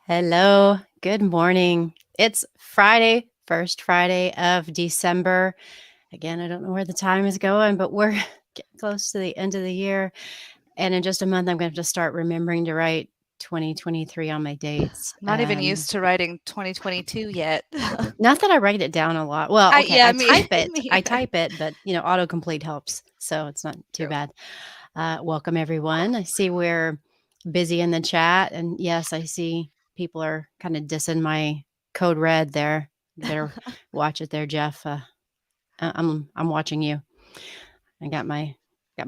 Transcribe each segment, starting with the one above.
Hello, good morning. It's Friday, first Friday of December. Again, I don't know where the time is going, but we're getting close to the end of the year. And in just a month, I'm going to have to start remembering to write 2023 on my dates. I'm not even used to writing 2022 yet. Not that I write it down a lot. Well, okay, I type it. Me I either. type it, but autocomplete helps, so it's not too True. bad. Welcome everyone. I see we're busy in the chat, and yes, I see people are kind of dissing my code red there. You better watch it there, Jeff. I'm watching you. I got my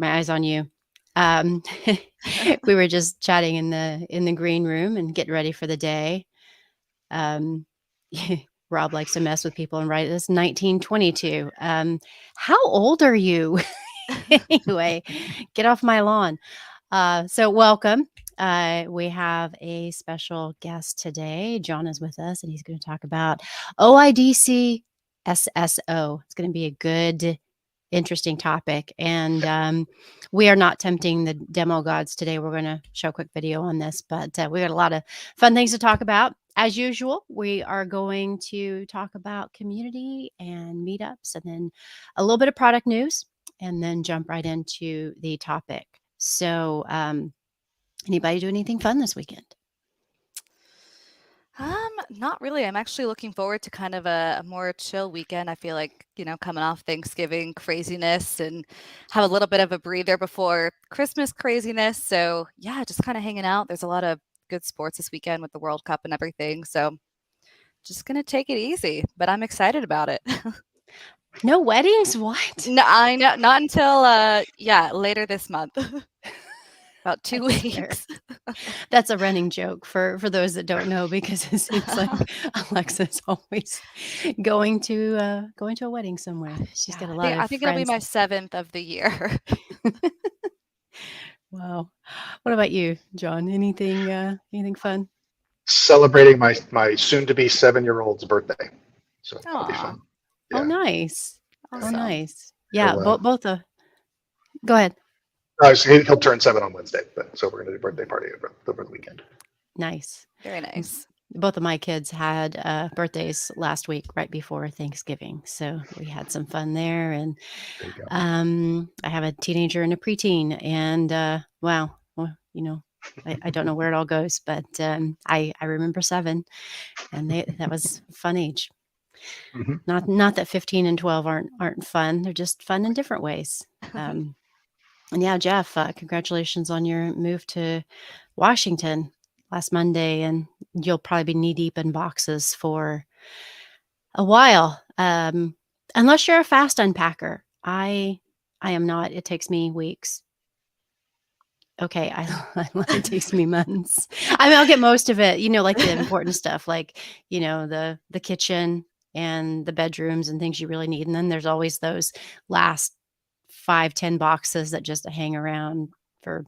eyes on you. Um, we were just chatting in the green room and getting ready for the day. Um, Rob likes to mess with people and write this 1922. How old are you? Anyway, get off my lawn. So welcome. We have a special guest today. John is with us, and he's going to talk about OIDC SSO. It's going to be a good, interesting topic. And we are not tempting the demo gods today. We're going to show a quick video on this, but we got a lot of fun things to talk about. As usual, we are going to talk about community and meetups, and then a little bit of product news, and then jump right into the topic. So, anybody do anything fun this weekend? Not really. I'm actually looking forward to kind of a more chill weekend. I feel like, coming off Thanksgiving craziness and have a little bit of a breather before Christmas craziness. So yeah, just kind of hanging out. There's a lot of good sports this weekend with the World Cup and everything. So just gonna take it easy, but I'm excited about it. No weddings? What? No, I know, not until later this month. About 2 That's fair. weeks. That's a running joke for those that don't know, because it seems like Alexa's always going to a wedding somewhere. She's got a lot I of think it'll be friends. my 7th of the year. Wow. What about you, John? Anything fun? Celebrating my soon-to-be 7-year-old's birthday, so that'll be Aw, fun. Oh, Yeah, nice. Oh, awesome. nice. Yeah, he'll both go ahead. he'll turn 7 on Wednesday, so we're gonna do a birthday party over the weekend. Nice. Very nice. Both of my kids had birthdays last week, right before Thanksgiving. So we had some fun there. And There you go. I have a teenager and a preteen. And wow, well, I don't know where it all goes, but I remember 7, and that was a fun age. hmm Not that 15 and 12 aren't fun. They're just fun in different ways. And yeah, Jeff, congratulations on your move to Washington last Monday, and you'll probably be knee deep in boxes for a while, unless you're a fast unpacker. I am not. It takes me weeks. Okay, it takes me months. I mean, I'll get most of it, like the important stuff, like, the kitchen and the bedrooms and things you really need. And then there's always those last 5-10 boxes that just hang around for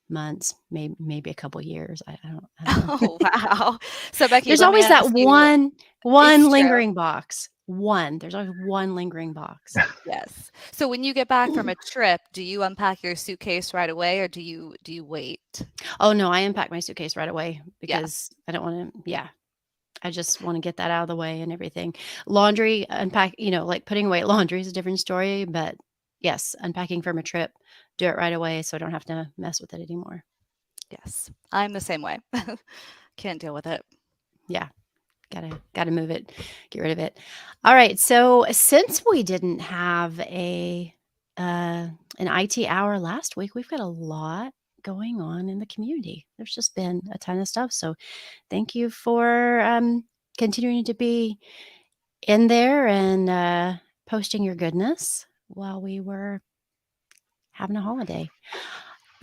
months, maybe a couple years. I don't know. Oh, wow. So, Becky, There's let me always that ask you. one It's true. lingering box. There's always one lingering box. Yes. So when you get back from a trip, do you unpack your suitcase right away, or do you wait? Oh, no, I unpack my suitcase right away Yeah. because I don't want to, yeah. I just want to get that out of the way and everything. Laundry, unpack, like putting away laundry is a different story, but yes, unpacking from a trip, do it right away so I don't have to mess with it anymore. Yes. I'm the same way. Can't deal with it. Yeah. Gotta move it, get rid of it. All right. So since we didn't have an IT hour last week, we've got a lot going on in the community. There's just been a ton of stuff. So thank you for continuing to be in there and posting your goodness while we were having a holiday.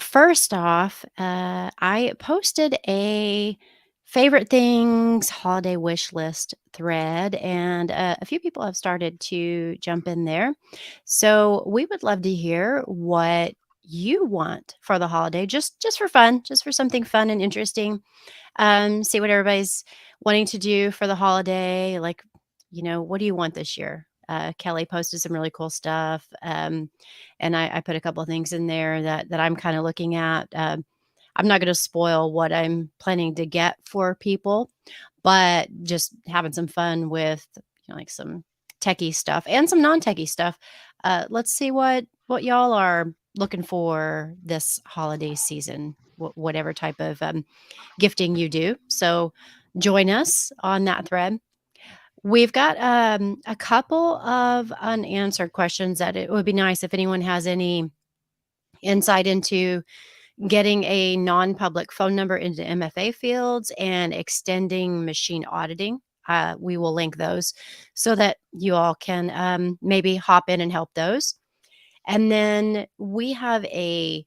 First off, I posted a favorite things holiday wish list thread, and a few people have started to jump in there. So we would love to hear what you want for the holiday, just for fun, just for something fun and interesting. See what everybody's wanting to do for the holiday. Like, what do you want this year? Kelly posted some really cool stuff. And I put a couple of things in there that I'm kind of looking at. I'm not going to spoil what I'm planning to get for people, but just having some fun with like some techie stuff and some non-techie stuff. Let's see what y'all are looking for this holiday season, whatever type of gifting you do. So join us on that thread. We've got a couple of unanswered questions that it would be nice if anyone has any insight into getting a non-public phone number into MFA fields and extending machine auditing. We will link those so that you all can maybe hop in and help those. And then we have a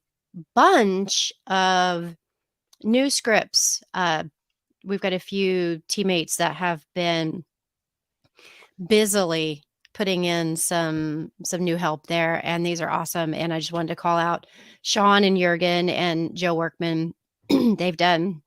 bunch of new scripts. We've got a few teammates that have been busily putting in some new help there, and these are awesome. And I just wanted to call out Sean and Jurgen and Joe Workman. They've done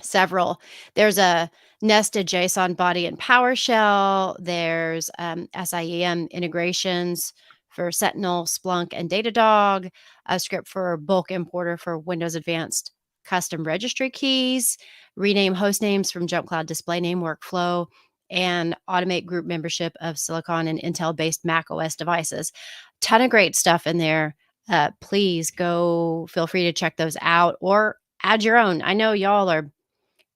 several. There's a nested JSON body in PowerShell. There's SIEM integrations for Sentinel, Splunk, and Datadog, a script for bulk importer for Windows Advanced custom registry keys, rename host names from JumpCloud display name workflow, and automate group membership of Silicon and Intel-based Mac OS devices. Ton of great stuff in there. Please feel free to check those out or add your own. I know y'all are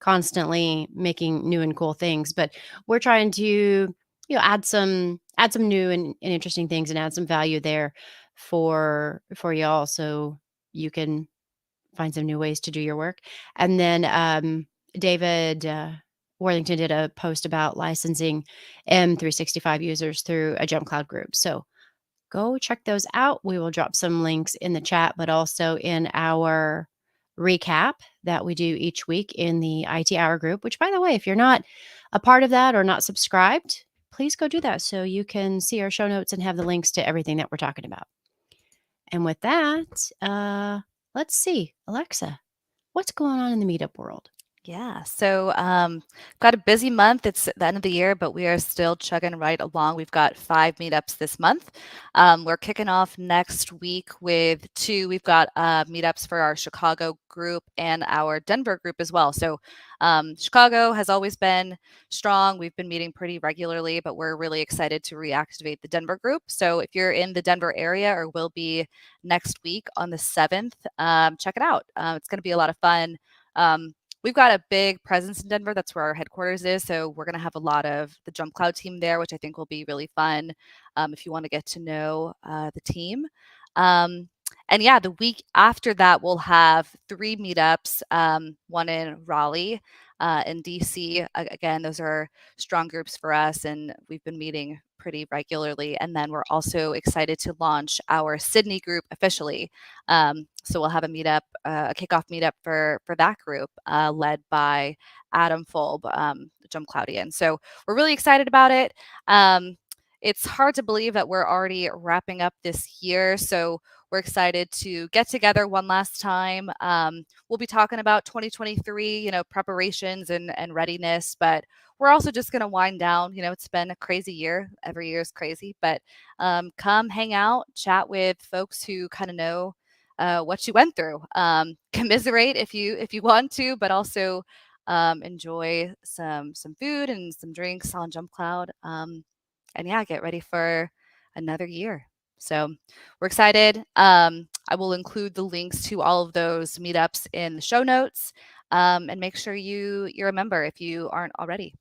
constantly making new and cool things, but we're trying to add some new and interesting things and add some value there for y'all, so you can find some new ways to do your work. And then David Worthington did a post about licensing M365 users through a JumpCloud group, so go check those out. We will drop some links in the chat, but also in our recap that we do each week in the IT Hour group, which, by the way, if you're not a part of that or not subscribed, please go do that so you can see our show notes and have the links to everything that we're talking about. And with that, let's see, Alexa, what's going on in the meetup world? Yeah, so got a busy month. It's the end of the year, but we are still chugging right along. We've got 5 meetups this month. We're kicking off next week with 2. We've got meetups for our Chicago group and our Denver group as well. So Chicago has always been strong. We've been meeting pretty regularly, but we're really excited to reactivate the Denver group. So if you're in the Denver area or will be next week on the 7th, check it out. It's going to be a lot of fun. We've got a big presence in Denver. That's where our headquarters is. So we're going to have a lot of the JumpCloud team there, which I think will be really fun if you want to get to know the team. And yeah, the week after that, we'll have 3 meetups, one in Raleigh, in DC. Again, those are strong groups for us, and we've been meeting pretty regularly. And then we're also excited to launch our Sydney group officially. So we'll have a meetup, a kickoff meetup for that group, led by Adam Fulb, JumpCloudian. So we're really excited about it. It's hard to believe that we're already wrapping up this year. So we're excited to get together one last time. We'll be talking about 2023, preparations and readiness, but we're also just going to wind down. It's been a crazy year. Every year is crazy, but come hang out, chat with folks who kind of know what you went through. Commiserate if you want to, but also enjoy some food and some drinks on JumpCloud. And yeah, get ready for another year. So we're excited. I will include the links to all of those meetups in the show notes, and make sure you're a member if you aren't already.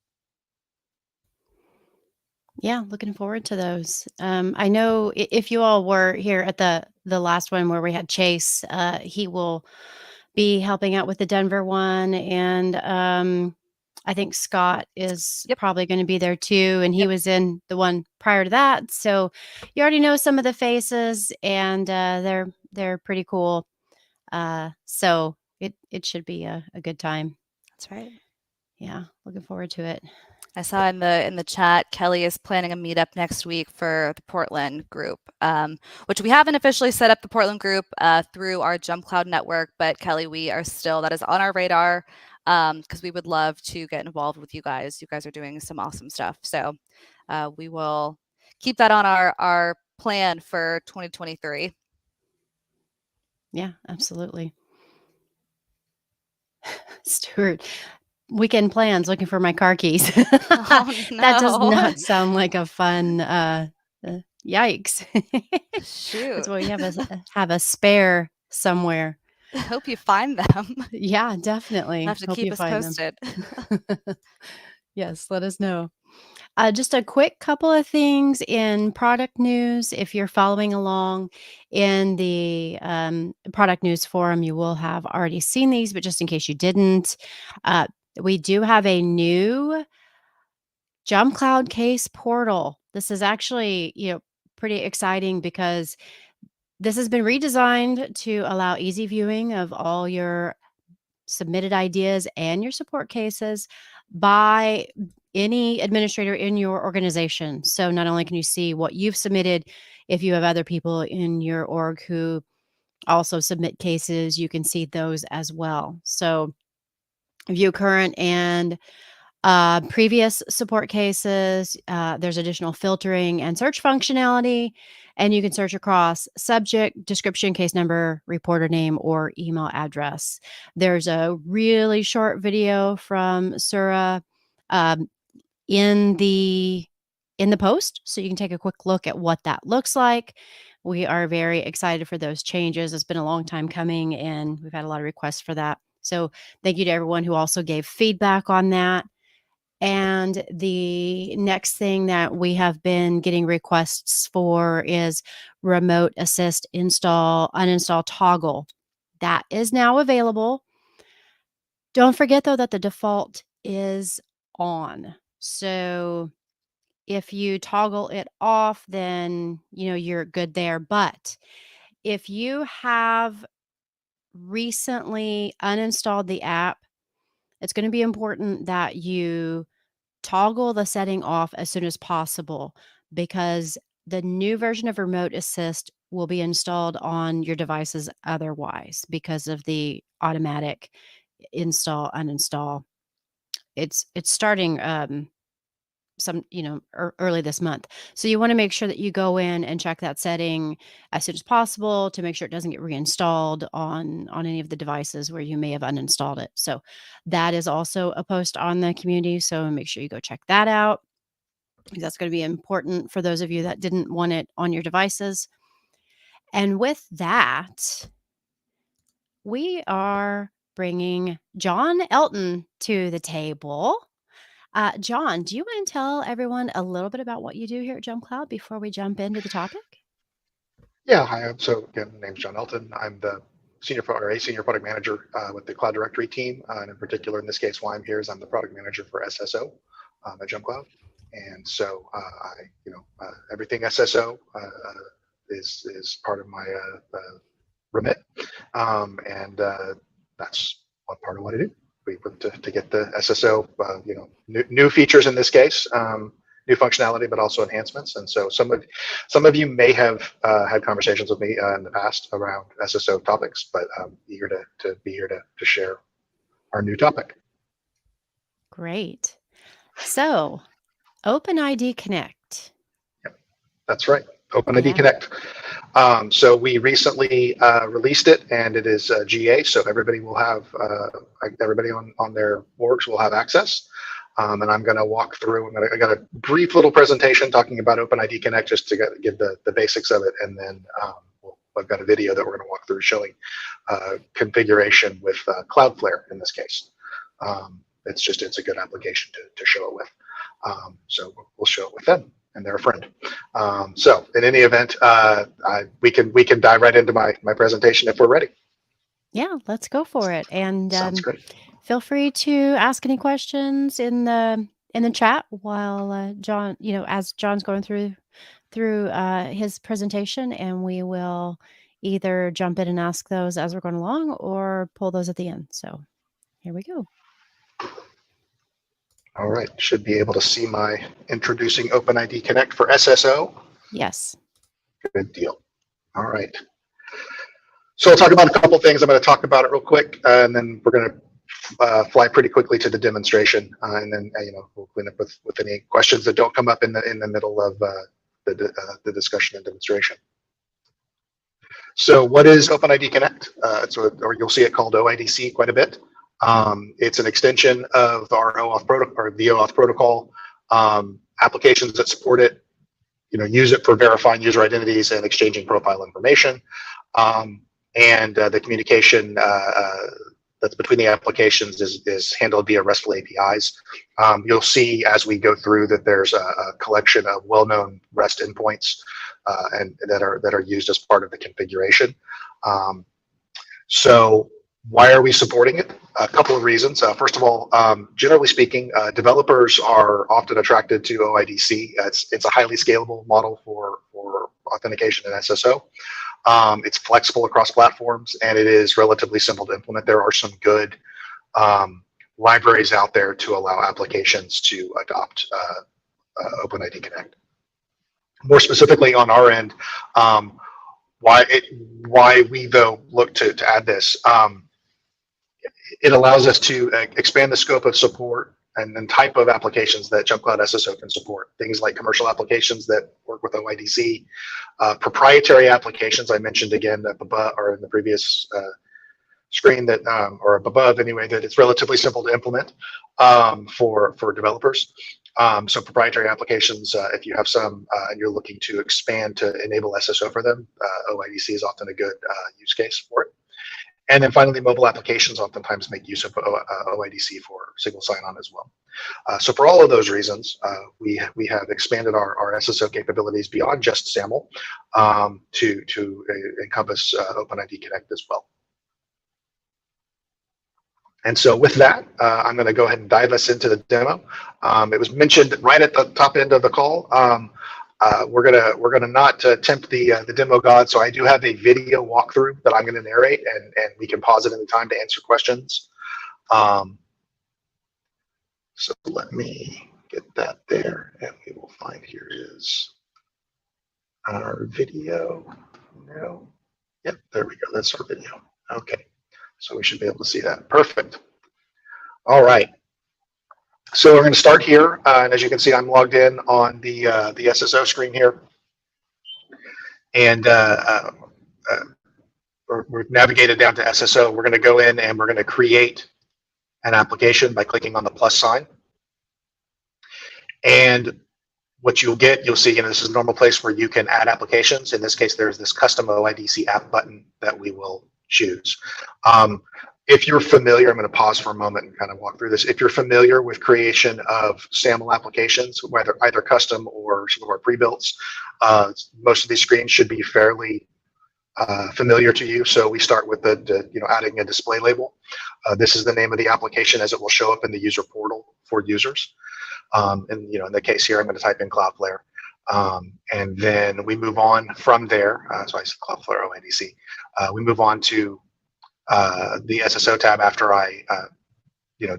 Yeah, looking forward to those. I know if you all were here at the last one where we had Chase, he will be helping out with the Denver one, and I think Scott is probably going to be there too, and he was in the one prior to that, so you already know some of the faces, and they're pretty cool. So it should be a good time. That's right. Yeah, looking forward to it. I saw in the chat, Kelly is planning a meetup next week for the Portland group, which we haven't officially set up the Portland group through our JumpCloud network, but Kelly, that is on our radar, because we would love to get involved with you guys. You guys are doing some awesome stuff. So we will keep that on our plan for 2023. Yeah, absolutely. Stuart, weekend plans, looking for my car keys. Oh That does no. not sound like a fun, yikes. That's Shoot. why we have a spare somewhere. I hope you find them. Yeah, You'll definitely. have to Hope keep you us find them. posted. Yes, let us know. Just a quick couple of things in product news. If you're following along in the product news forum, you will have already seen these, but just in case you didn't, uh, we do have a new JumpCloud case portal. This is actually, pretty exciting because this has been redesigned to allow easy viewing of all your submitted ideas and your support cases by any administrator in your organization. So not only can you see what you've submitted, if you have other people in your org who also submit cases, you can see those as well. So view current and previous support cases. There's additional filtering and search functionality, and you can search across subject, description, case number, reporter name, or email address. There's a really short video from Sura um, in the post, so you can take a quick look at what that looks like. We are very excited for those changes. It's been a long time coming, and we've had a lot of requests for that. So thank you to everyone who also gave feedback on that. And the next thing that we have been getting requests for is remote assist uninstall toggle. That is now available. Don't forget though that the default is on. So if you toggle it off, then you're good there. But if you have recently uninstalled the app, it's going to be important that you toggle the setting off as soon as possible because the new version of Remote Assist will be installed on your devices otherwise because of the automatic install uninstall. It's starting early this month. So you want to make sure that you go in and check that setting as soon as possible to make sure it doesn't get reinstalled on any of the devices where you may have uninstalled it. So that is also a post on the community. So make sure you go check that out. That's going to be important for those of you that didn't want it on your devices. And with that, we are bringing John Elton to the table. John, do you want to tell everyone a little bit about what you do here at JumpCloud before we jump into the topic? Yeah, hi. So again, my name's John Elton. I'm the senior product manager with the Cloud Directory team, and in particular, in this case, why I'm here is I'm the product manager for SSO at JumpCloud. And so everything SSO is part of my remit, and that's one part of what I do. We put to get the SSO, new features in this case, new functionality, but also enhancements. And so some of you may have had conversations with me in the past around SSO topics, but I'm eager to be here to share our new topic. Great. So, OpenID Connect. Yep, that's right. OpenID Yeah. Connect. So we recently released it, and it is GA. So everybody will have everybody on their orgs will have access. And I'm going to walk through. I got a brief little presentation talking about OpenID Connect just to give the basics of it, and then I've got a video that we're going to walk through showing configuration with Cloudflare in this case. It's a good application to show it with. So we'll show it with them, and they're a friend. So in any event, we can dive right into my presentation if we're ready. Yeah, let's go for it. And Sounds great. feel free to ask any questions in the chat while John, as John's going through his presentation, and we will either jump in and ask those as we're going along or pull those at the end. So here we go. All right, should be able to see my introducing OpenID Connect for SSO. Yes. Good deal. All right. So I'll talk about a couple things. I'm going to talk about it real quick, and then we're going to fly pretty quickly to the demonstration, and then we'll clean up with any questions that don't come up in the middle of the discussion and demonstration. So what is OpenID Connect? Or you'll see it called OIDC quite a bit. It's an extension of our OAuth protocol, or the OAuth protocol. Applications that support it, use it for verifying user identities and exchanging profile information. And the communication that's between the applications is handled via RESTful APIs. You'll see as we go through that there's a collection of well-known REST endpoints and that are used as part of the configuration. So why are we supporting it? A couple of reasons. First of all, generally speaking, developers are often attracted to OIDC. It's a highly scalable model for authentication and SSO. It's flexible across platforms, and it is relatively simple to implement. There are some good libraries out there to allow applications to adopt OpenID Connect. More specifically on our end, why we though look to add this. It allows us to expand the scope of support and type of applications that JumpCloud SSO can support. Things like commercial applications that work with OIDC, proprietary applications I mentioned again up above or in the previous screen that or up above anyway, that it's relatively simple to implement for developers. So proprietary applications, if you have some and you're looking to expand to enable SSO for them, OIDC is often a good use case for it. And then finally, mobile applications oftentimes make use of OIDC for single sign-on as well. So for all of those reasons, we have expanded our SSO capabilities beyond just SAML to encompass OpenID Connect as well. And so with that, I'm going to go ahead and dive us into the demo. It was mentioned right at the top end of the call. We're gonna not tempt the demo god, so I do have a video walkthrough that I'm going to narrate, and we can pause it in the time to answer questions. So let me get that there, and we will find here is our video. No, yep, there we go. That's our video. Okay, so we should be able to see that. Perfect. All right. So we're going to start here, and as you can see, I'm logged in on the SSO screen here, and we've navigated down to SSO. We're going to go in and we're going to create an application by clicking on the plus sign. And what you'll see, this is a normal place where you can add applications. In this case, there's this custom OIDC app button that we will choose. If you're familiar, I'm going to pause for a moment and kind of walk through this. If you're familiar with creation of SAML applications, whether either custom or some of our pre-builts, most of these screens should be fairly familiar to you. So we start with adding a display label. This is the name of the application as it will show up in the user portal for users. And in the case here, I'm going to type in Cloudflare. And then we move on from there. So I said Cloudflare OIDC. We move on to the SSO tab after I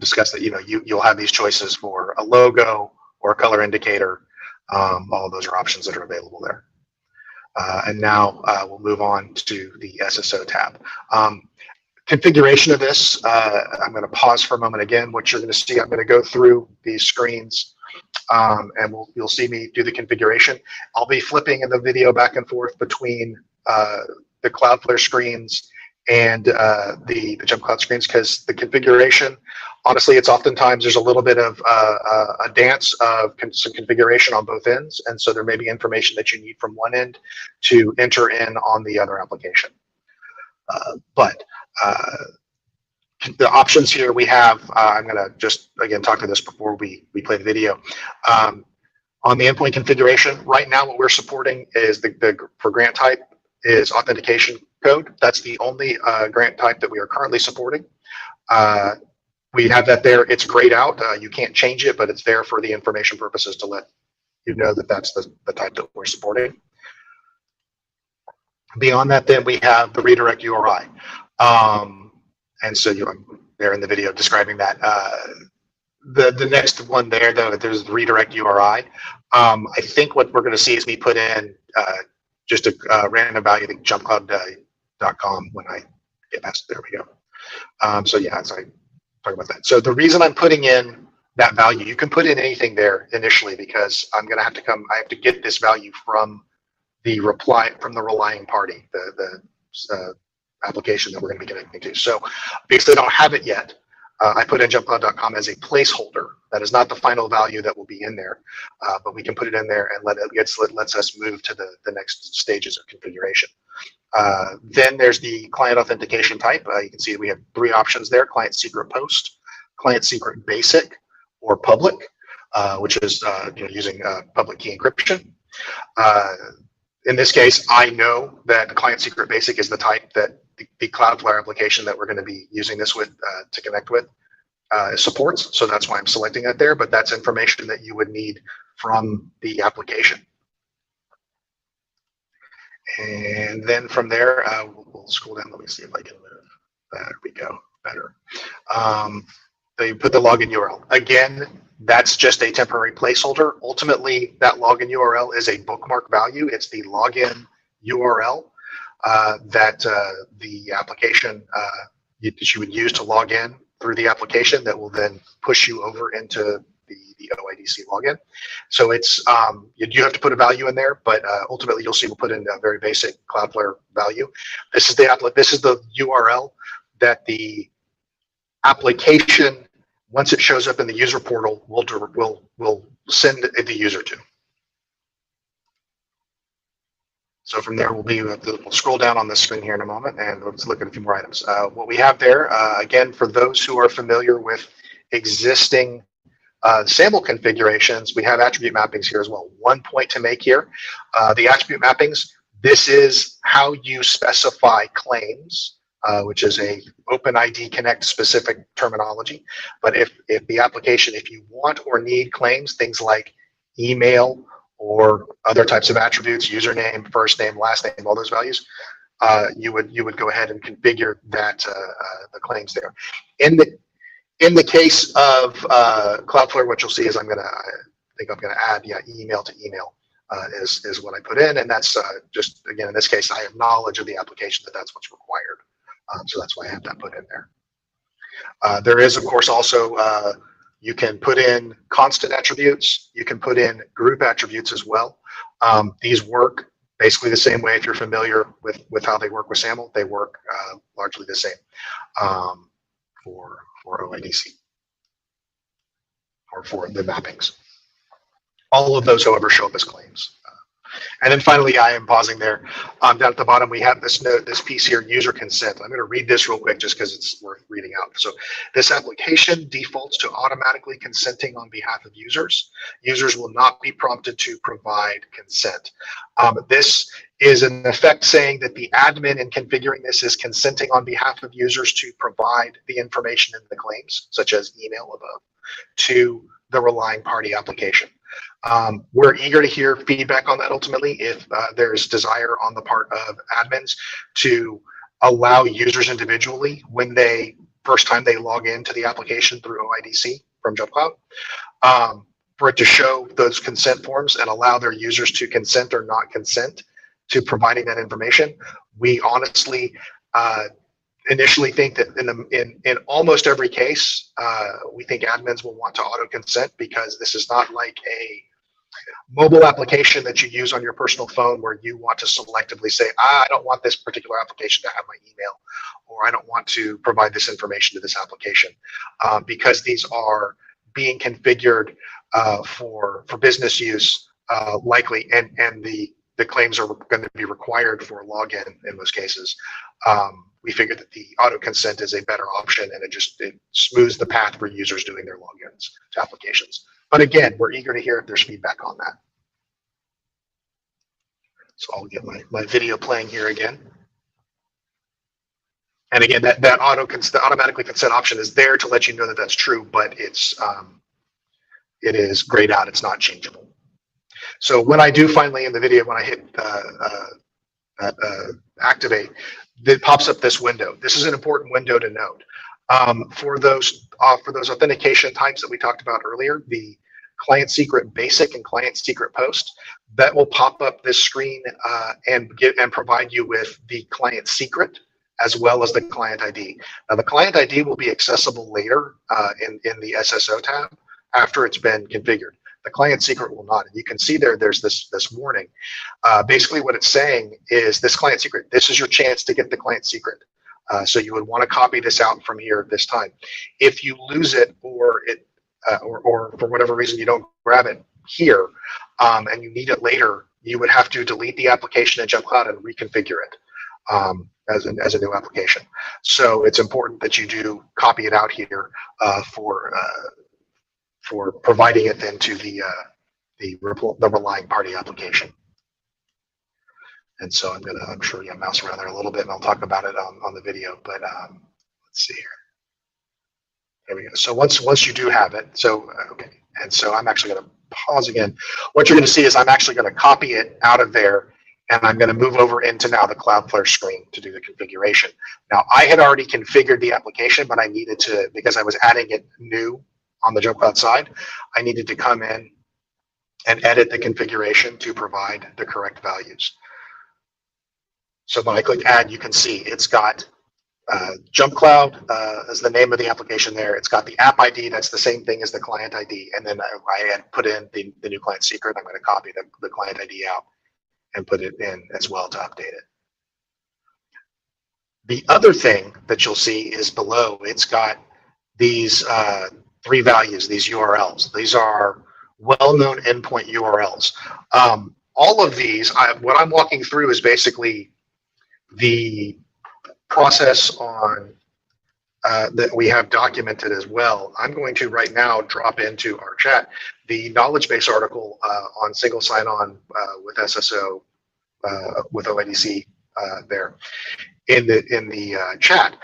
discuss that you'll have these choices for a logo or a color indicator. All of those are options that are available there. And now we'll move on to the SSO tab. Configuration of this, I'm going to pause for a moment again. What you're going to see, I'm going to go through these screens and you'll see me do the configuration. I'll be flipping in the video back and forth between the Cloudflare screens and the JumpCloud screens, because the configuration, honestly, it's oftentimes there's a little bit of a dance of some configuration on both ends, and so there may be information that you need from one end to enter in on the other application. But the options here we have, I'm going to just again talk to this before we play the video. On the endpoint configuration, right now what we're supporting is for grant type is authentication code. That's the only grant type that we are currently supporting. We have that there. It's grayed out. You can't change it, but it's there for the information purposes to let you know that that's the type that we're supporting. Beyond that, then we have the redirect URI. And so I'm there in the video describing that. The next one there, though, there's the redirect URI. I think what we're going to see is me put in just a random value, I think jumpcloud.com when I get past it. There we go. So yeah, so I talk about that. So the reason I'm putting in that value, you can put in anything there initially because I'm going to have to I have to get this value from the relying party, the application that we're going to be connecting to. So because they don't have it yet, I put in jumpcloud.com as a placeholder. That is not the final value that will be in there, but we can put it in there and lets us move to the next stages of configuration. Then there's the client authentication type. You can see we have 3 options there: client secret post, client secret basic, or public, which is using public key encryption. In this case, I know that client secret basic is the type that the Cloudflare application that we're going to be using this with to connect with supports. So that's why I'm selecting it there, but that's information that you would need from the application. And then from there, we'll scroll down. Let me see if I can move. There we go. Better. They put the login URL. Again, that's just a temporary placeholder. Ultimately, that login URL is a bookmark value. It's the login URL that the application that you would use to log in through the application that will then push you over into the OIDC login. So it's you have to put a value in there, but ultimately you'll see we'll put in a very basic Cloudflare value. This is the URL that the application, once it shows up in the user portal, will send the user to. So from there, we'll scroll down on the screen here in a moment, and let's look at a few more items. What we have there, again, for those who are familiar with existing SAML configurations, we have attribute mappings here as well. One point to make here, the attribute mappings, this is how you specify claims, which is a OpenID Connect specific terminology. But if the application, if you want or need claims, things like email or other types of attributes, username, first name, last name, all those values, you would go ahead and configure that the claims there. In the case of Cloudflare, what you'll see is I think I'm gonna add email to email is what I put in, and that's just, again, in this case I have knowledge of the application that that's what's required, so that's why I have that put in there. There is, of course, also you can put in constant attributes. You can put in group attributes as well. These work basically the same way. If you're familiar with how they work with SAML, they work largely the same for OIDC or for the mappings. All of those, however, show up as claims. And then finally, I am pausing there. Down at the bottom, we have this note, this piece here, user consent. I'm going to read this real quick just because it's worth reading out. So this application defaults to automatically consenting on behalf of users. Users will not be prompted to provide consent. This is in effect saying that the admin in configuring this is consenting on behalf of users to provide the information in the claims, such as email above, to the relying party application. We're eager to hear feedback on that ultimately if there's desire on the part of admins to allow users individually when first time they log into the application through OIDC from JumpCloud, for it to show those consent forms and allow their users to consent or not consent to providing that information. We honestly initially think that in almost every case, we think admins will want to auto consent, because this is not like a mobile application that you use on your personal phone where you want to selectively say, I don't want this particular application to have my email, or I don't want to provide this information to this application, because these are being configured for business use likely, and the claims are going to be required for login in most cases. We figured that the auto consent is a better option, and it smooths the path for users doing their logins to applications. But again, we're eager to hear if there's feedback on that. So I'll get my video playing here again. And again, that automatically consent option is there to let you know that that's true, but it is grayed out. It's not changeable. So when I do finally in the video, when I hit activate, it pops up this window. This is an important window to note. For those authentication types that we talked about earlier, the client secret basic and client secret post, that will pop up this screen and provide you with the client secret as well as the client ID. Now the client ID will be accessible later in the SSO tab after it's been configured. The client secret will not. And you can see there's this warning. Basically what it's saying is this client secret, this is your chance to get the client secret. So you would want to copy this out from here at this time. If you lose it or or for whatever reason you don't grab it here and you need it later, you would have to delete the application in JumpCloud and reconfigure it as a new application. So it's important that you do copy it out here for providing it then to the relying party application. And so I'm sure you mouse around there a little bit, and I'll talk about it on the video. But let's see here. There we go. So once you do have it, so okay, and so I'm actually going to pause again. What you're going to see is I'm actually going to copy it out of there, and I'm going to move over into now the Cloudflare screen to do the configuration. Now I had already configured the application, but I needed to, because I was adding it new on the JumpCloud side, I needed to come in and edit the configuration to provide the correct values. So when I click add, you can see it's got JumpCloud as the name of the application there. It's got the app ID. That's the same thing as the client ID. And then I had put in the new client secret. I'm going to copy the client ID out and put it in as well to update it. The other thing that you'll see is below, it's got these 3 values, these URLs. These are well-known endpoint URLs. All of these, what I'm walking through is basically the process on that we have documented as well. I'm going to right now drop into our chat the knowledge base article on single sign-on with SSO with OIDC there in the chat.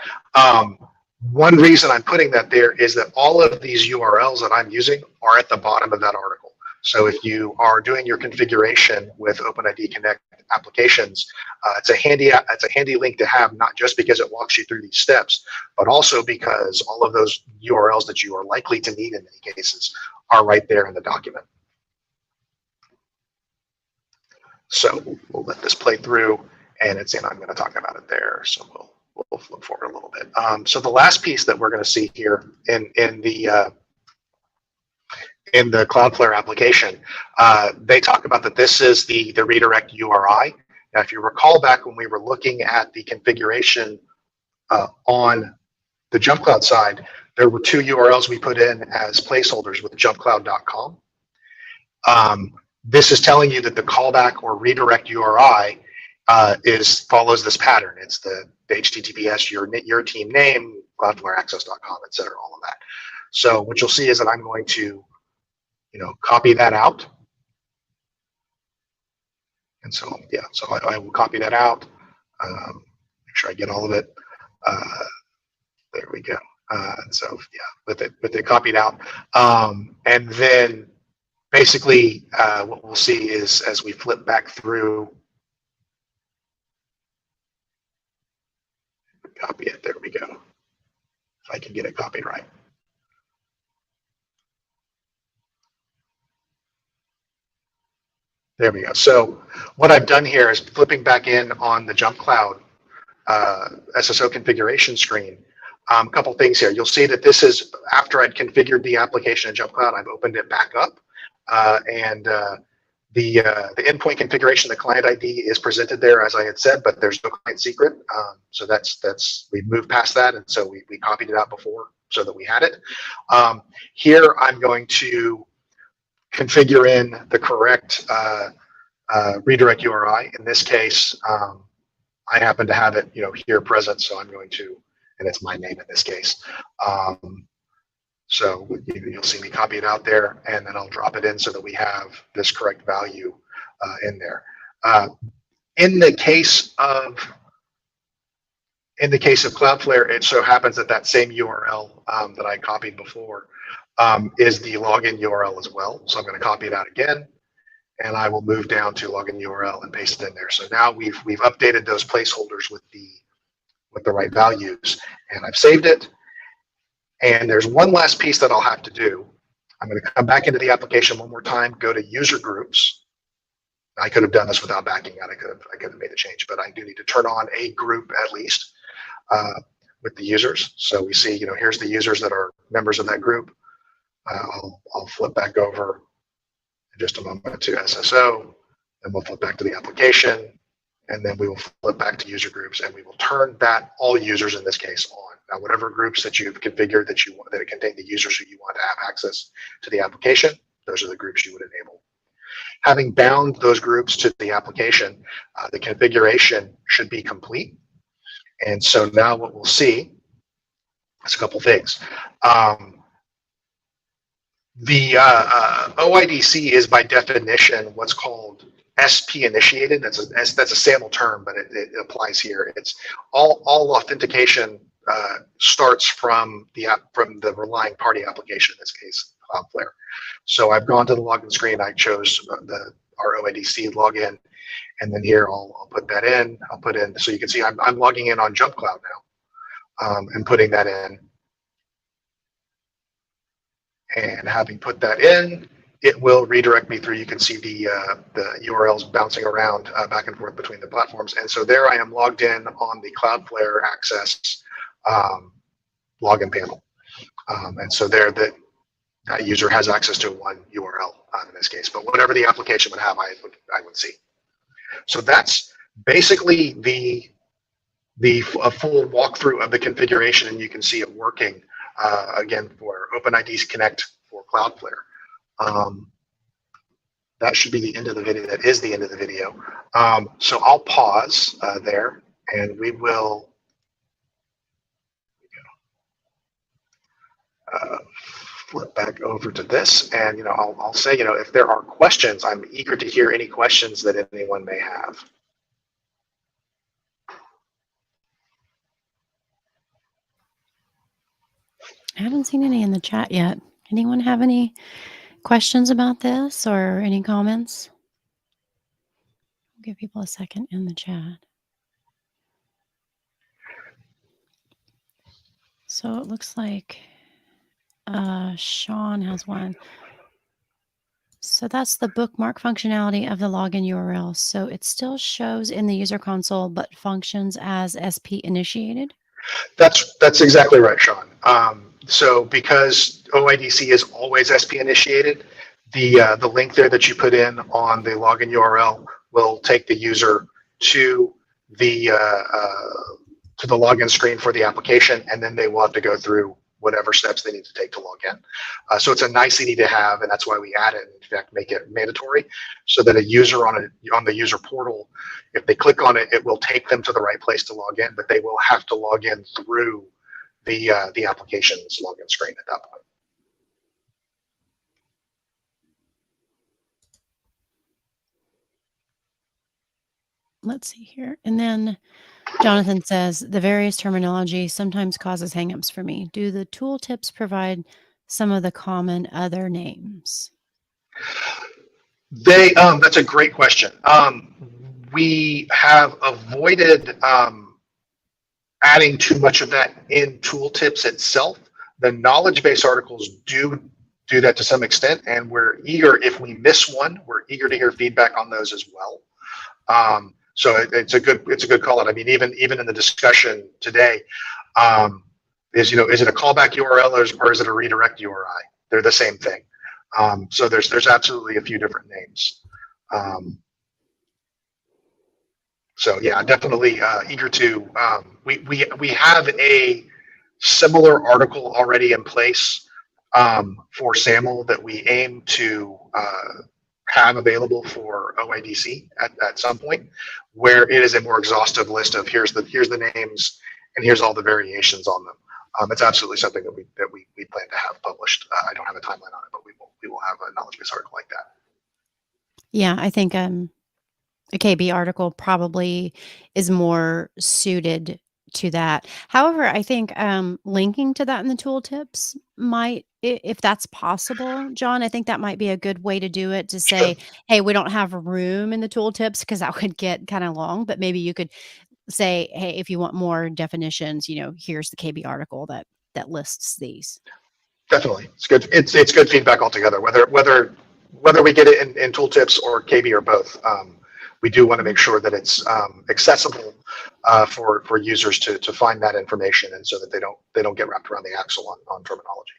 One reason I'm putting that there is that all of these URLs that I'm using are at the bottom of that article. So if you are doing your configuration with OpenID Connect applications, it's a handy link to have, not just because it walks you through these steps, but also because all of those URLs that you are likely to need in many cases are right there in the document. So we'll let this play through, and I'm going to talk about it there. So we'll flip forward a little bit. So the last piece that we're going to see here in the Cloudflare application, they talk about that this is the redirect URI. Now, if you recall back when we were looking at the configuration on the JumpCloud side, there were 2 URLs we put in as placeholders with jumpcloud.com. This is telling you that the callback or redirect URI follows this pattern. It's the HTTPS, your team name, cloudflareaccess.com, et cetera, all of that. So what you'll see is that I'm going to copy that out. And so, yeah, so I will copy that out. Make sure I get all of it. There we go. So yeah, with it copied out. And then basically what we'll see is as we flip back through, copy it, there we go. If I can get it copied right. There we go. So what I've done here is flipping back in on the JumpCloud SSO configuration screen. A couple things here. You'll see that this is after I'd configured the application in JumpCloud. I've opened it back up, and the endpoint configuration, the client ID is presented there as I had said, but there's no client secret. So we've moved past that, and so we copied it out before so that we had it. Here I'm going to configure in the correct redirect URI. In this case, I happen to have it, here present, so I'm going to, and it's my name in this case. So you'll see me copy it out there, and then I'll drop it in so that we have this correct value in there. In the case of Cloudflare, it so happens that same URL that I copied before is the login URL as well. So I'm going to copy it out again, and I will move down to login URL and paste it in there. So now we've updated those placeholders with the right values, and I've saved it. And there's one last piece that I'll have to do. I'm going to come back into the application one more time, go to user groups. I could have done this without backing out. I could have made a change, but I do need to turn on a group at least with the users. So we see, here's the users that are members of that group. I'll flip back over in just a moment to SSO, and we'll flip back to the application, and then we will flip back to user groups, and we will turn that all users in this case on. Now, whatever groups that you've configured that you want, that contain the users who you want to have access to the application, those are the groups you would enable. Having bound those groups to the application, the configuration should be complete. And so now what we'll see is a couple things. The OIDC is by definition what's called SP initiated. That's a SAML term, but it applies here. It's all authentication starts from the relying party application, in this case, Cloudflare. So I've gone to the login screen. I chose our OIDC login, and then here I'll put that in. I'll put in, so you can see I'm logging in on JumpCloud now, and putting that in. And having put that in, it will redirect me through. You can see the URLs bouncing around back and forth between the platforms. And so there I am logged in on the Cloudflare Access login panel. And so there that user has access to one URL in this case, but whatever the application would have, I would see. So that's basically a full walkthrough of the configuration, and you can see it working again for OpenID Connect for Cloudflare. That should be the end of the video. That is the end of the video. So I'll pause there, and we will flip back over to this. And I'll say, if there are questions, I'm eager to hear any questions that anyone may have. I haven't seen any in the chat yet. Anyone have any questions about this or any comments? I'll give people a second in the chat. So it looks like Sean has one. So that's the bookmark functionality of the login URL. So it still shows in the user console, but functions as SP initiated? That's exactly right, Sean. So because OIDC is always SP initiated, the link there that you put in on the login URL will take the user to the login screen for the application, and then they will have to go through whatever steps they need to take to log in. So it's a nicety to have, and that's why we add it. In fact, make it mandatory, so that a user on the user portal, if they click on it, it will take them to the right place to log in, but they will have to log in through the application's login screen at that point. Let's see here. And then Jonathan says, the various terminology sometimes causes hangups for me. Do the tooltips provide some of the common other names? That's a great question. We have avoided adding too much of that in tooltips itself. The knowledge base articles do that to some extent, and we're eager, if we miss one, we're eager to hear feedback on those as well. So it's a good call out. I mean, even in the discussion today, is it a callback URL or is it a redirect URI? They're the same thing. So there's absolutely a few different names. So yeah, definitely eager to. We have a similar article already in place for SAML that we aim to have available for OIDC at some point, where it is a more exhaustive list of here's the names and here's all the variations on them. It's absolutely something that we plan to have published. I don't have a timeline on it, but we will have a knowledge base article like that. Yeah, I think a KB article probably is more suited to that. However, I think linking to that in the tooltips might, if that's possible, John, I think that might be a good way to do it, to say, hey, we don't have room in the tooltips, because that would get kind of long, but maybe you could say, hey, if you want more definitions, here's the KB article that lists these. Definitely. It's good. It's good feedback altogether, whether we get it in tooltips or KB or both. We do want to make sure that it's accessible for users to find that information, and so that they don't get wrapped around the axle on terminology.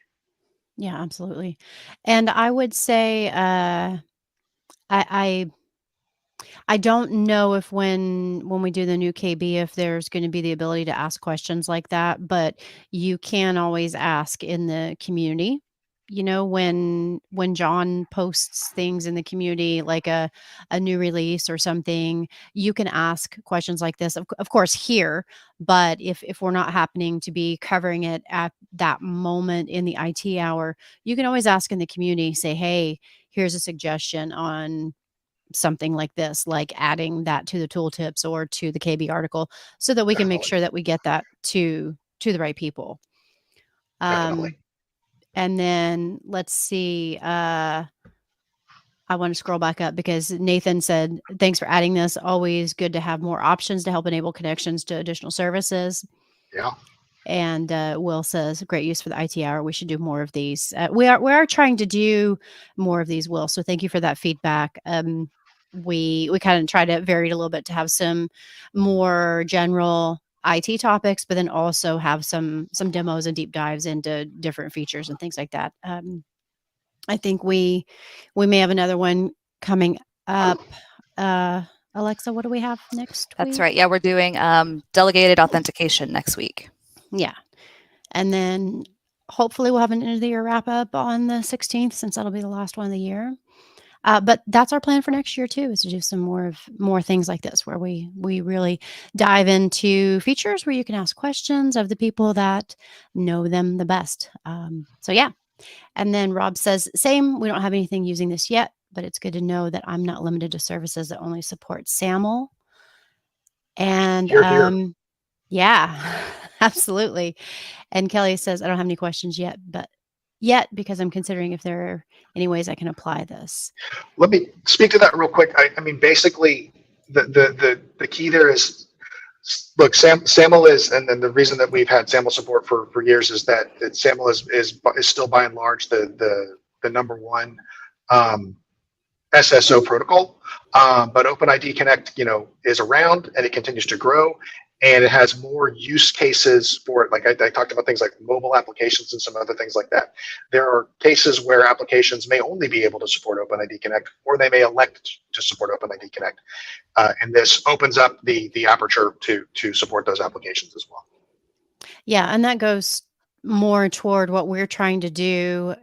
Yeah, absolutely. And I would say I I don't know if when we do the new KB, if there's going to be the ability to ask questions like that, but you can always ask in the community. You know, when John posts things in the community, like a new release or something, you can ask questions like this. Of course, here, but if we're not happening to be covering it at that moment in the IT hour, you can always ask in the community. Say, hey, here's a suggestion on something like this, like adding that to the tooltips or to the KB article so that we can make Definitely. sure that we get that to the right people. Definitely. And then let's see, I want to scroll back up because Nathan said, thanks for adding this. Always good to have more options to help enable connections to additional services. Yeah. And Will says, great use for the IT hour. We should do more of these. We are trying to do more of these, Will. So thank you for that feedback. We kind of try to vary it a little bit to have some more general IT topics, but then also have some demos and deep dives into different features and things like that. I think we may have another one coming up. Alexa, what do we have next week? That's right. Yeah, we're doing delegated authentication next week. Yeah. And then hopefully we'll have an end of the year wrap up on the 16th, since that'll be the last one of the year. But that's our plan for next year too, is to do some more things like this, where we really dive into features where you can ask questions of the people that know them the best. So yeah. And then Rob says, same, we don't have anything using this yet, but it's good to know that I'm not limited to services that only support SAML. And Hear, hear. yeah, absolutely. And Kelly says, I don't have any questions yet because I'm considering if there are any ways I can apply this. Let me speak to that real quick. I mean, basically, the key there is, look, SAML is, and then the reason that we've had SAML support for years is that SAML is still by and large the number one SSO protocol. But OpenID Connect, is around and it continues to grow, and it has more use cases for it. Like I talked about things like mobile applications and some other things like that. There are cases where applications may only be able to support OpenID Connect, or they may elect to support OpenID Connect. And this opens up the aperture to support those applications as well. Yeah, and that goes more toward what we're trying to do,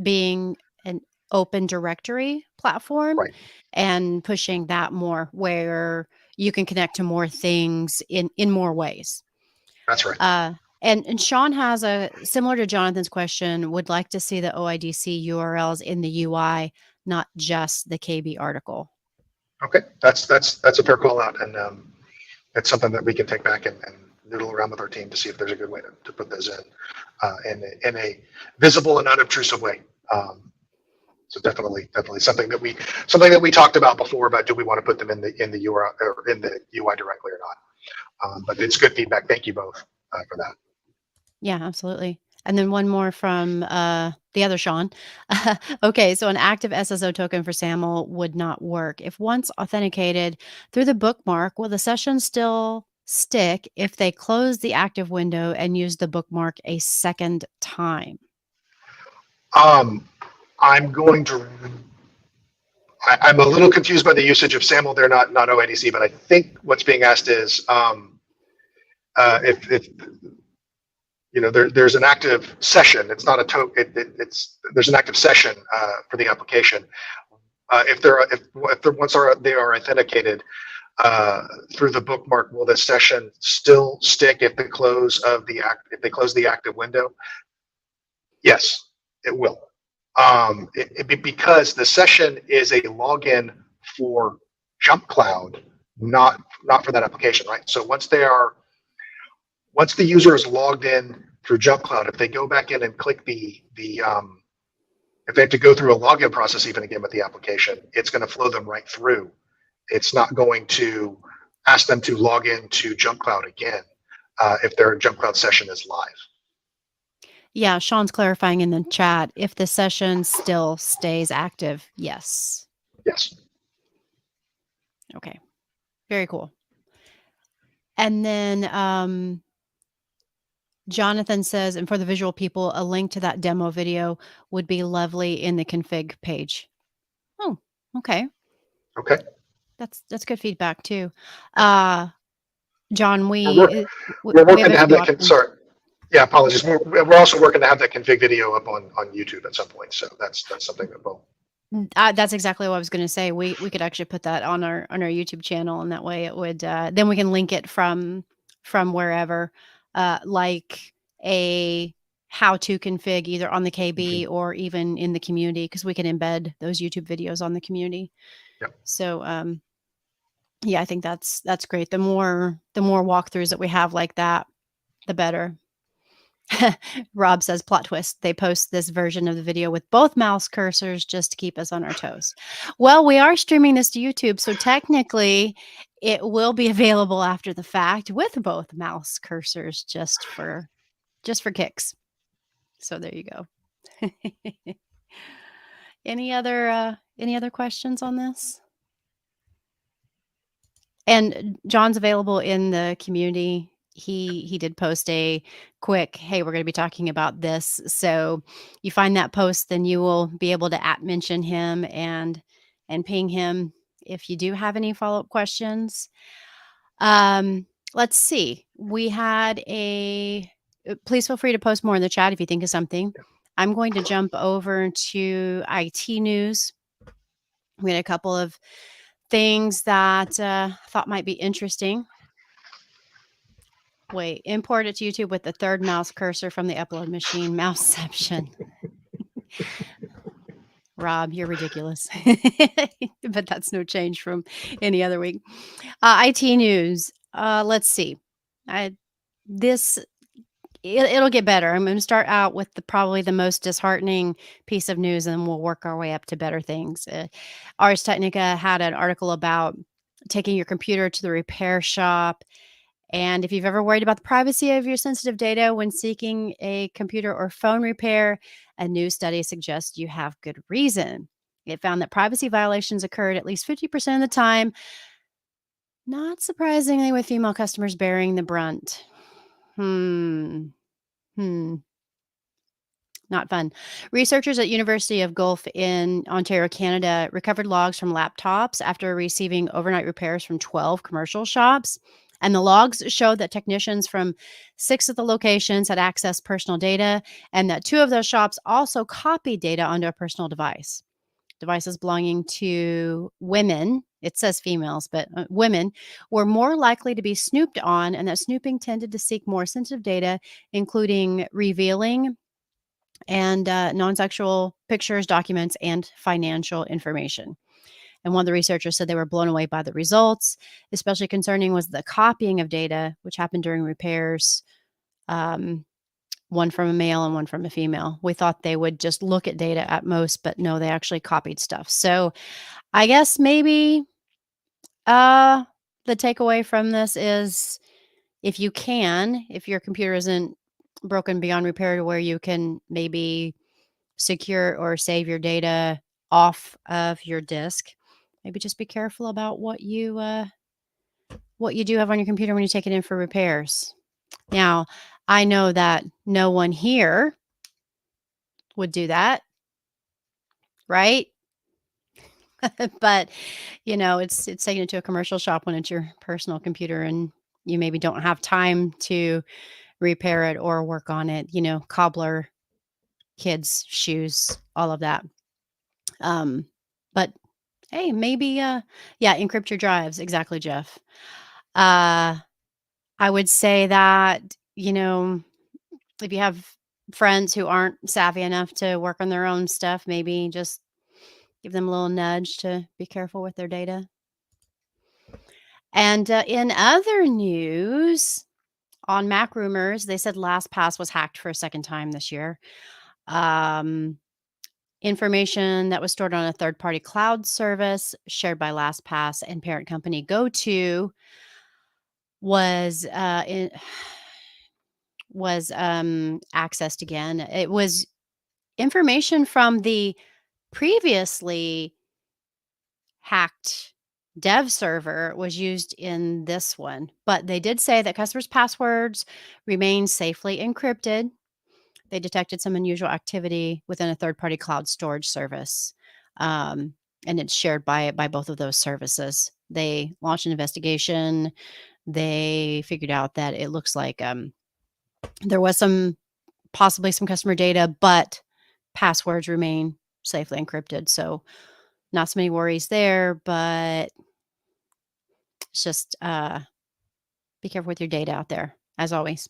being an open directory platform, Right. and pushing that more, where you can connect to more things in more ways. That's right. And Sean has a similar to Jonathan's question, would like to see the OIDC URLs in the UI, not just the KB article. Okay, that's a fair call out, and it's something that we can take back and noodle around with our team to see if there's a good way to put those in a visible and unobtrusive way. So definitely something that we talked about before, about do we want to put them in the URL or in the UI directly or not. But it's good feedback. Thank you both for that. Yeah, absolutely. And then one more from the other Sean. Okay, so an active SSO token for SAML would not work. If once authenticated through the bookmark, will the session still stick if they close the active window and use the bookmark a second time? I'm going to. I'm a little confused by the usage of SAML. They're not OIDC, but I think what's being asked is if there's an active session. It's not a token. There's an active session for the application. If once they are authenticated through the bookmark, will the session still stick if they close the active window? Yes, it will. Because the session is a login for JumpCloud, not for that application, right? So once the user is logged in through JumpCloud, if they go back in and click if they have to go through a login process even again with the application, it's going to flow them right through. It's not going to ask them to log in to JumpCloud again if their JumpCloud session is live. Yeah, Sean's clarifying in the chat, if the session still stays active, yes. Yes. Okay, very cool. And then Jonathan says, and for the visual people, a link to that demo video would be lovely in the config page. Oh, okay. Okay. That's good feedback too. John, We're, we we're we have working a to have few that. options. Sorry. Yeah, apologies. We're also working to have that config video up on YouTube at some point. So that's something that will. That's exactly what I was going to say. We could actually put that on our YouTube channel, and that way it would then we can link it from wherever, like a how to config either on the KB or even in the community, because we can embed those YouTube videos on the community. Yep. So yeah, I think that's great. The more walkthroughs that we have like that, the better. Rob says, plot twist. They post this version of the video with both mouse cursors just to keep us on our toes. Well, we are streaming this to YouTube, so technically it will be available after the fact with both mouse cursors just for kicks. So there you go. Any other questions on this? And John's available in the community. He did post a quick, hey, we're going to be talking about this. So you find that post, then you will be able to mention him and ping him if you do have any follow-up questions. Let's see. We had please feel free to post more in the chat if you think of something. I'm going to jump over to IT news. We had a couple of things that thought might be interesting. Wait, import it to YouTube with the third mouse cursor from the upload machine. Mouseception. Rob, you're ridiculous. But that's no change from any other week. IT news. Let's see. It'll get better. I'm going to start out with probably the most disheartening piece of news, and we'll work our way up to better things. Ars Technica had an article about taking your computer to the repair shop. And if you've ever worried about the privacy of your sensitive data when seeking a computer or phone repair, a new study suggests you have good reason. It found that privacy violations occurred at least 50% of the time, not surprisingly with female customers bearing the brunt. Not fun. Researchers at University of Guelph in Ontario, Canada, recovered logs from laptops after receiving overnight repairs from 12 commercial shops. And the logs showed that technicians from 6 of the locations had accessed personal data, and that 2 of those shops also copied data onto a personal device. Devices belonging to women, it says females, but women, were more likely to be snooped on, and that snooping tended to seek more sensitive data, including revealing and non-sexual pictures, documents, and financial information. And one of the researchers said they were blown away by the results. Especially concerning was the copying of data, which happened during repairs, one from a male and one from a female. We thought they would just look at data at most, but no, they actually copied stuff. So I guess maybe the takeaway from this is if your computer isn't broken beyond repair to where you can maybe secure or save your data off of your disk, maybe just be careful about what you do have on your computer when you take it in for repairs. Now, I know that no one here would do that, right? But it's taking it to a commercial shop when it's your personal computer and you maybe don't have time to repair it or work on it, cobbler, kids, shoes, all of that. But hey, maybe encrypt your drives. Exactly, Jeff. I would say that, if you have friends who aren't savvy enough to work on their own stuff, maybe just give them a little nudge to be careful with their data. And in other news, on Mac Rumors, they said LastPass was hacked for a second time this year. Information that was stored on a third-party cloud service shared by LastPass and parent company GoTo was accessed again. It was information from the previously hacked dev server was used in this one, but they did say that customers' passwords remain safely encrypted. They detected some unusual activity within a third-party cloud storage service. and it's shared by both of those services. They launched an investigation. They figured out that it looks like there was possibly some customer data, but passwords remain safely encrypted. So not so many worries there, but it's just be careful with your data out there, as always.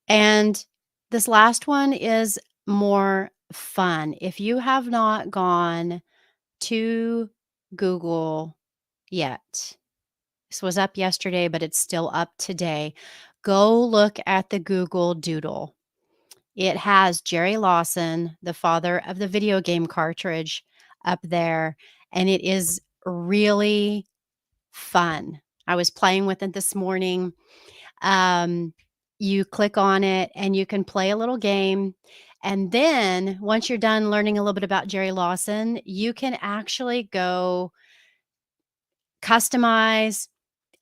And this last one is more fun. If you have not gone to Google yet, this was up yesterday, but it's still up today. Go look at the Google Doodle. It has Jerry Lawson, the father of the video game cartridge, up there, and it is really fun. I was playing with it this morning. You click on it and you can play a little game. And then once you're done learning a little bit about Jerry Lawson, you can actually go customize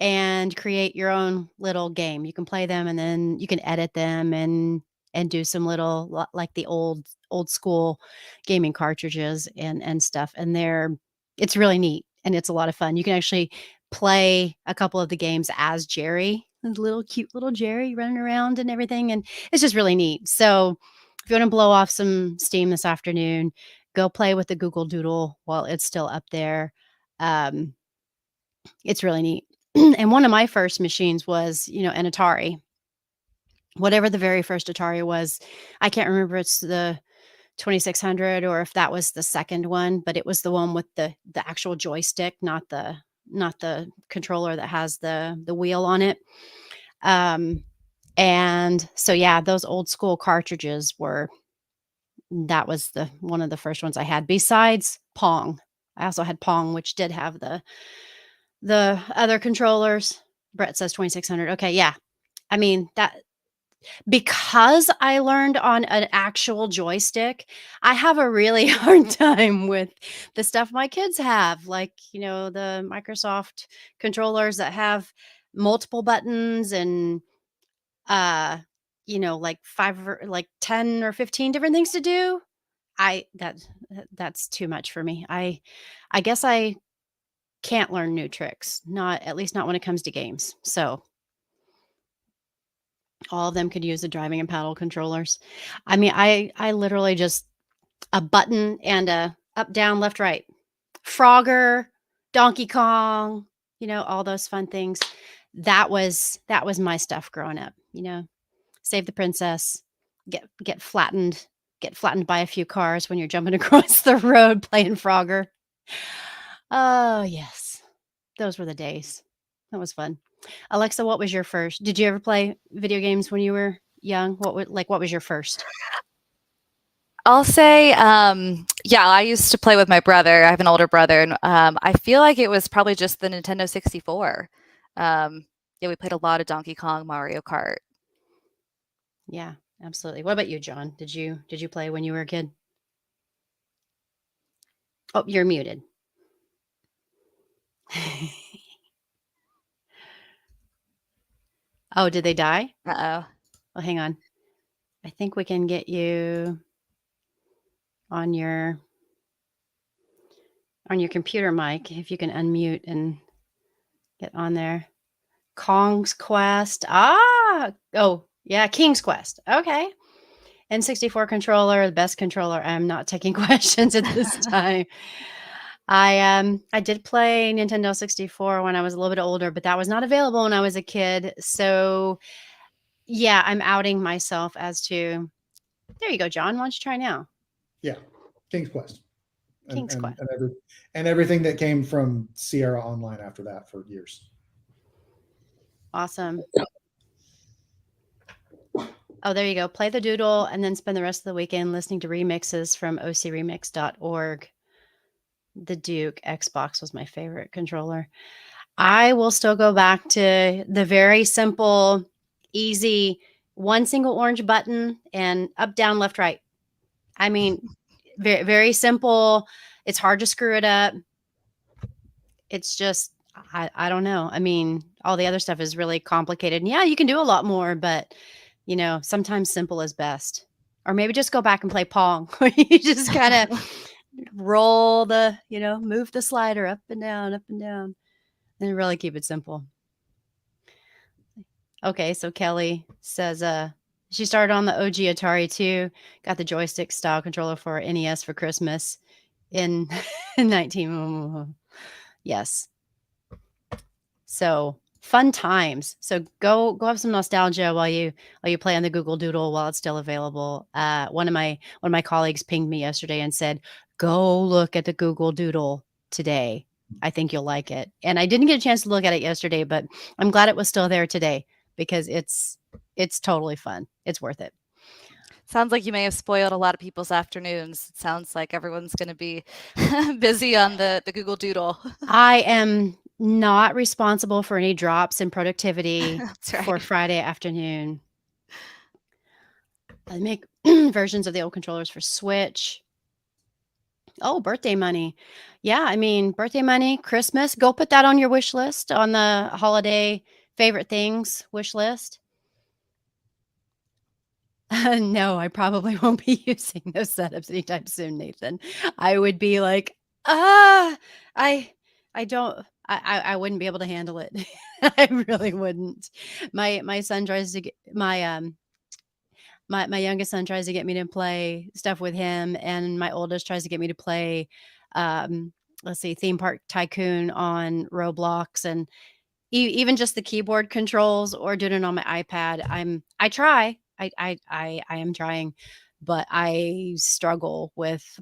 and create your own little game. You can play them and then you can edit them and do some little like the old school gaming cartridges and stuff. And it's really neat and it's a lot of fun. You can actually play a couple of the games as Jerry, little cute little Jerry running around and everything. And it's just really neat. So if you want to blow off some steam this afternoon, go play with the Google Doodle while it's still up there. It's really neat. And one of my first machines was, an Atari. Whatever the very first Atari was, I can't remember it's the 2600 or if that was the second one, but it was the one with the actual joystick, not the controller that has the wheel on it. And so yeah, those old school cartridges that was one of the first ones I had, besides Pong. I also had Pong, which did have the other controllers. Brett says 2600. Okay, yeah. I mean, that because I learned on an actual joystick, I have a really hard time with the stuff my kids have, like, the Microsoft controllers that have multiple buttons and like 5 or like 10 or 15 different things to do. That's too much for me. I guess I can't learn new tricks, at least not when it comes to games. So all of them could use the driving and paddle controllers. I mean, I literally just a button and a up, down, left, right. Frogger, Donkey Kong, all those fun things. That was my stuff growing up, Save the princess, get flattened by a few cars when you're jumping across the road playing Frogger. Oh, yes. Those were the days. That was fun. Alexa, what was your first? Did you ever play video games when you were young? What was your first? I'll say, yeah, I used to play with my brother. I have an older brother, and I feel like it was probably just the Nintendo 64. Yeah, we played a lot of Donkey Kong, Mario Kart. Yeah, absolutely. What about you, John? Did you play when you were a kid? Oh, you're muted. Oh, did they die? Uh-oh. Well, hang on. I think we can get you on your computer mic if you can unmute and get on there. Kong's Quest. Oh, yeah, King's Quest. Okay. N64 controller, the best controller. I'm not taking questions at this time. I did play Nintendo 64 when I was a little bit older, but that was not available when I was a kid. So yeah, I'm outing myself as to, there you go, John. Why don't you try now? Yeah, King's Quest. King's Quest. And everything that came from Sierra Online after that for years. Awesome. Oh, there you go. Play the doodle and then spend the rest of the weekend listening to remixes from ocremix.org. The Duke Xbox was my favorite controller. I will still go back to the very simple, easy, one single orange button and up, down, left, right. I mean, very, very simple. It's hard to screw it up. It's just, I don't know. I mean, all the other stuff is really complicated. And yeah, you can do a lot more, but sometimes simple is best. Or maybe just go back and play Pong. You just kind of roll the, move the slider up and down, and really keep it simple. Okay, so Kelly says she started on the OG Atari 2, got the joystick style controller for NES for Christmas in 19. Yes. So fun times. So go have some nostalgia while you play on the Google Doodle while it's still available. One of my colleagues pinged me yesterday and said, "Go look at the Google Doodle today. I think you'll like it." And I didn't get a chance to look at it yesterday, but I'm glad it was still there today because it's totally fun. It's worth it. Sounds like you may have spoiled a lot of people's afternoons. It sounds like everyone's going to be busy on the Google Doodle. I am not responsible for any drops in productivity That's for right. Friday afternoon. I make versions of the old controllers for Switch. Oh, birthday money. Yeah, I mean, birthday money, Christmas. Go put that on your wish list, on the holiday favorite things wish list. No, I probably won't be using those setups anytime soon, Nathan. I would be like, I don't, I wouldn't be able to handle it. I really wouldn't. My son tries to get my youngest son tries to get me to play stuff with him, and my oldest tries to get me to play, let's see, Theme Park Tycoon on Roblox, and even just the keyboard controls or doing it on my iPad. I try. I am trying, but I struggle with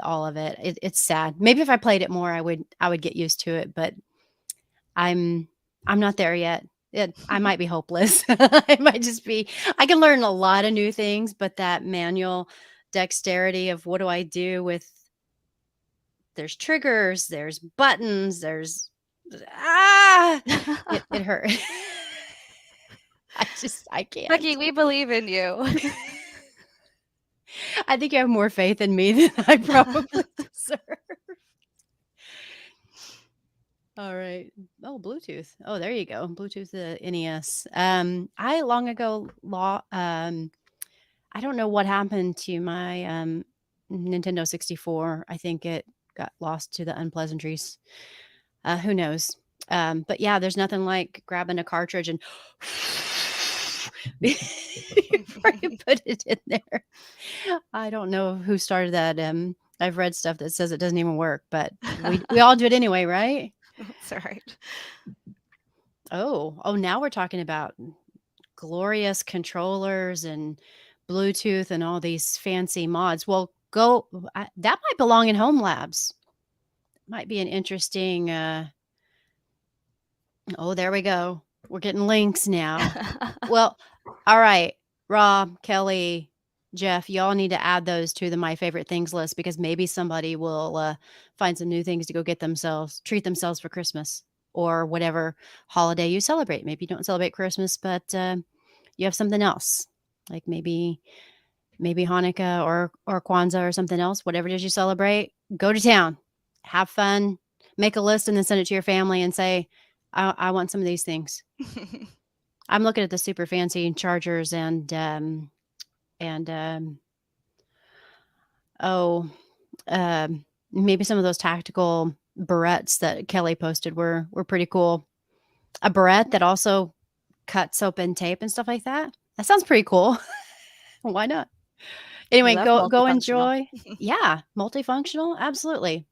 all of it. It's sad. Maybe if I played it more, I would get used to it, but I'm not there yet. I might be hopeless. I might just be. I can learn a lot of new things, but that manual dexterity of what do I do with, there's triggers, there's buttons, there's it hurt. I can't. Becky, we believe in you. I think you have more faith in me than I probably deserve. All right. Oh, Bluetooth. Oh, there you go. Bluetooth NES. I long ago I don't know what happened to my Nintendo 64. I think it got lost to the unpleasantries. Who knows? But yeah, there's nothing like grabbing a cartridge and before you put it in there. I don't know who started that. I've read stuff that says it doesn't even work, but we all do it anyway, right? That's right. Oh, now we're talking about glorious controllers and Bluetooth and all these fancy mods. Well, that might belong in Home Labs. Might be an interesting. Oh, there we go. We're getting links now. Well, all right, Rob, Kelly, Jeff, y'all need to add those to the My Favorite Things list because maybe somebody will find some new things to go treat themselves for Christmas or whatever holiday you celebrate. Maybe you don't celebrate Christmas, but you have something else, like maybe Hanukkah or Kwanzaa or something else. Whatever it is you celebrate, go to town, have fun, make a list, and then send it to your family and say, I want some of these things. I'm looking at the super fancy chargers and maybe some of those tactical barrettes that Kelly posted were pretty cool. A barrette that also cuts open tape and stuff like that. That sounds pretty cool. Why not? Anyway, go enjoy. Yeah, multifunctional. Absolutely.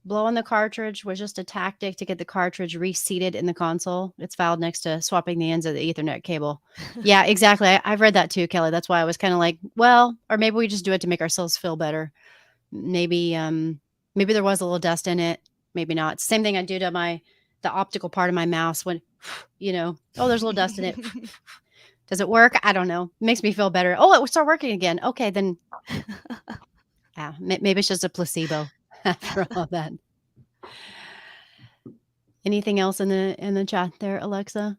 Blowing the cartridge was just a tactic to get the cartridge reseated in the console. It's filed next to swapping the ends of the Ethernet cable. Yeah, exactly. I've read that too, Kelly. That's why I was kind of like, well, or maybe we just do it to make ourselves feel better. Maybe there was a little dust in it. Maybe not. Same thing I do to the optical part of my mouse when, oh, there's a little dust in it. Does it work? I don't know. It makes me feel better. Oh, it will start working again. Okay, then. Maybe it's just a placebo. After all that. Anything else in the chat there, Alexa?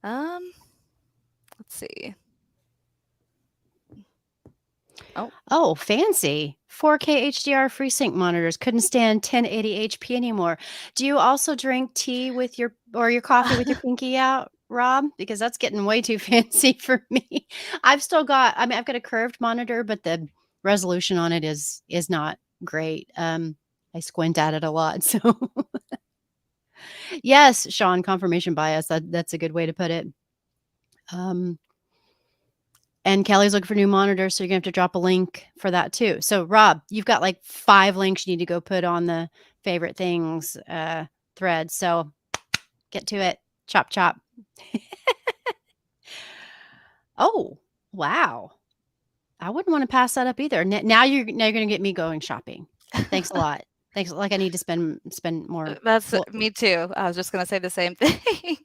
Let's see. Oh, fancy. 4K HDR FreeSync monitors couldn't stand 1080 HP anymore. Do you also drink tea with your coffee with your pinky out, Rob? Because that's getting way too fancy for me. I've got a curved monitor, but the resolution on it is not great. I squint at it a lot. So yes, Sean, confirmation bias. That's a good way to put it. And Kelly's looking for new monitors, so you're gonna have to drop a link for that too. So Rob, you've got like 5 links you need to go put on the favorite things thread. So get to it. Chop chop. Oh, wow. I wouldn't want to pass that up either. Now you're gonna get me going shopping. Thanks a lot. Thanks. Like I need to spend more. That's Well, me too. I was just gonna say the same thing.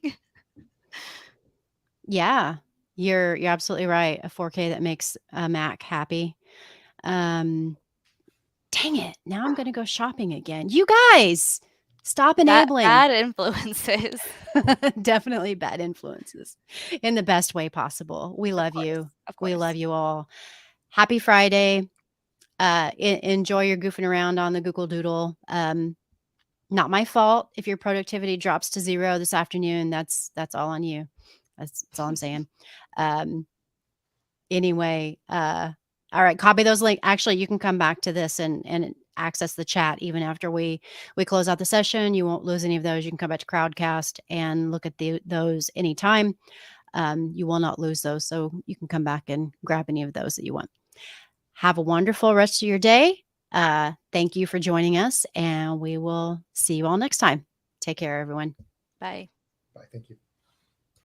yeah, you're absolutely right. A 4K that makes a Mac happy. Dang it. Now I'm gonna go shopping again. You guys, stop enabling. Bad influences. Definitely bad influences in the best way possible. We love you. Of course. We love you all. Happy Friday. Enjoy your goofing around on the Google Doodle. Not my fault if your productivity drops to 0 this afternoon. That's all on you. That's all I'm saying. Anyway, all right, copy those links. Actually, you can come back to this and access the chat even after we close out the session. You won't lose any of those. You can come back to Crowdcast and look at those anytime. You will not lose those, so you can come back and grab any of those that you want. Have a wonderful rest of your day. Thank you for joining us, and we will see you all next time. Take care, everyone. Bye. Bye. Thank you.